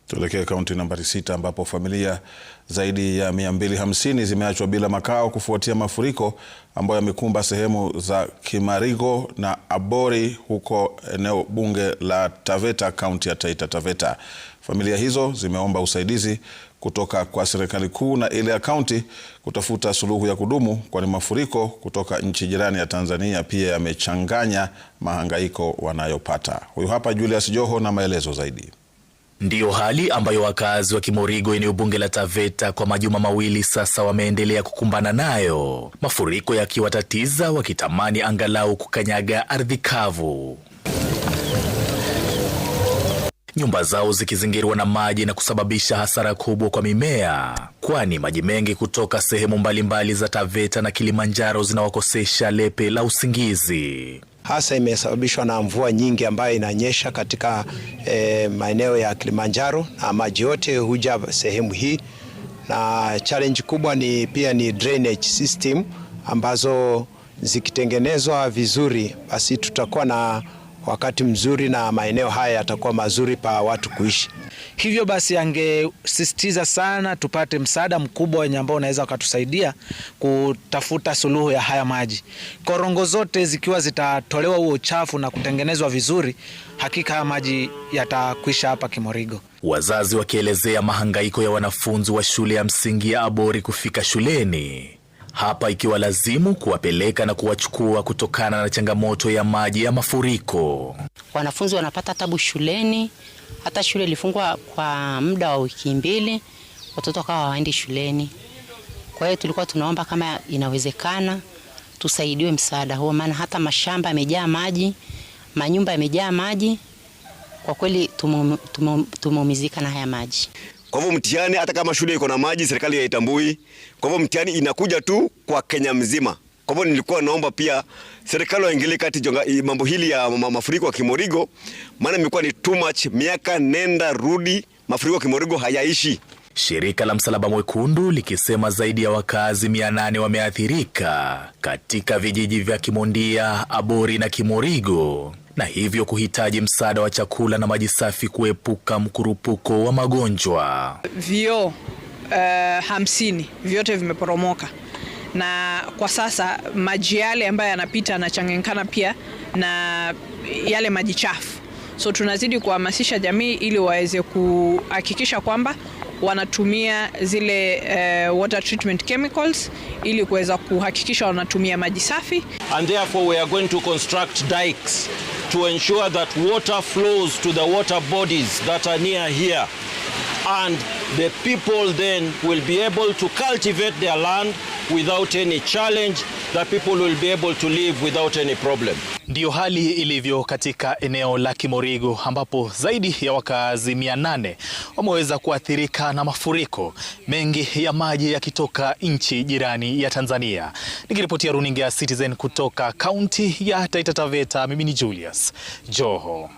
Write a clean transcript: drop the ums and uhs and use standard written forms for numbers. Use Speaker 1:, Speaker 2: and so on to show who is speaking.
Speaker 1: Tuelekee kaunti nambari 6 ambapo familia zaidi ya 250 zimeachwa bila makao kufuatia mafuriko ambayo yamekumba sehemu za Kimarigo na Abori huko eneo bunge la Taveta, kaunti ya Taita Taveta. Familia hizo zimeomba usaidizi kutoka kwa serikali kuu na ile ya kaunti kutafuta suluhu ya kudumu, kwani mafuriko kutoka nchi jirani ya Tanzania pia yamechanganya mahangaiko wanayopata. Huyu hapa Julius Joho na maelezo zaidi.
Speaker 2: Ndiyo hali ambayo wakazi wa Kimorigo eneo bunge la Taveta kwa majuma mawili sasa wameendelea kukumbana nayo, mafuriko yakiwatatiza wakitamani angalau kukanyaga ardhi kavu. Nyumba zao zikizingirwa na maji na kusababisha hasara kubwa kwa mimea, kwani maji mengi kutoka sehemu mbalimbali za Taveta na Kilimanjaro zinawakosesha lepe la usingizi.
Speaker 3: Hasa imesababishwa na mvua nyingi ambayo inanyesha katika maeneo ya Kilimanjaro, na maji yote huja sehemu hii, na challenge kubwa pia ni drainage system ambazo zikitengenezwa vizuri basi tutakuwa na wakati mzuri na maeneo haya yatakuwa mazuri pa watu kuishi.
Speaker 4: Hivyo basi angesisitiza sana tupate msaada mkubwa wenye ambao unaweza ukatusaidia kutafuta suluhu ya haya maji. Korongo zote zikiwa zitatolewa huo uchafu na kutengenezwa vizuri, hakika haya maji yatakwisha hapa Kimorigo.
Speaker 2: Wazazi wakielezea mahangaiko ya wanafunzi wa shule ya msingi ya Abori kufika shuleni, hapa ikiwa lazimu kuwapeleka na kuwachukua kutokana na changamoto ya maji ya mafuriko.
Speaker 5: Wanafunzi wanapata tabu shuleni, hata shule ilifungwa kwa muda wa wiki 2, watoto wakawa hawaendi shuleni. Kwa hiyo tulikuwa tunaomba kama inawezekana tusaidiwe msaada huo, maana hata mashamba yamejaa maji, manyumba yamejaa maji. Kwa kweli tumeumizika na haya maji.
Speaker 6: Kwa hivyo mtihani hata kama shule iko na maji serikali haitambui. Kwa hivyo mtihani inakuja tu kwa Kenya mzima. Kwa hivyo nilikuwa naomba pia serikali waingilie kati mambo hili ya mafuriko ya Kimorigo, maana imekuwa ni too much, miaka nenda rudi mafuriko ya Kimorigo hayaishi.
Speaker 2: Shirika la Msalaba Mwekundu likisema zaidi ya wakazi 800 wameathirika katika vijiji vya Kimondia, Abori na Kimorigo, na hivyo kuhitaji msaada wa chakula na maji safi kuepuka mkurupuko wa magonjwa.
Speaker 7: Vyoo 50 vyote vimeporomoka, na kwa sasa maji yale ambayo yanapita yanachanganyikana pia na yale maji chafu. So tunazidi kuhamasisha jamii ili waweze kuhakikisha kwamba wanatumia zile water treatment chemicals ili kuweza kuhakikisha wanatumia maji safi.
Speaker 8: And therefore we are going to construct dikes to ensure that water flows to the water bodies that are near here, and the people then will be able to cultivate their land without any challenge. The people will be able to live without any problem.
Speaker 2: Ndiyo hali ilivyo katika eneo la Kimorigo ambapo zaidi ya wakazi 800 wameweza kuathirika na mafuriko, mengi ya maji yakitoka nchi jirani ya Tanzania. Nikiripotia runinga ya Citizen kutoka kaunti ya Taita Taveta, mimi ni Julius Joho.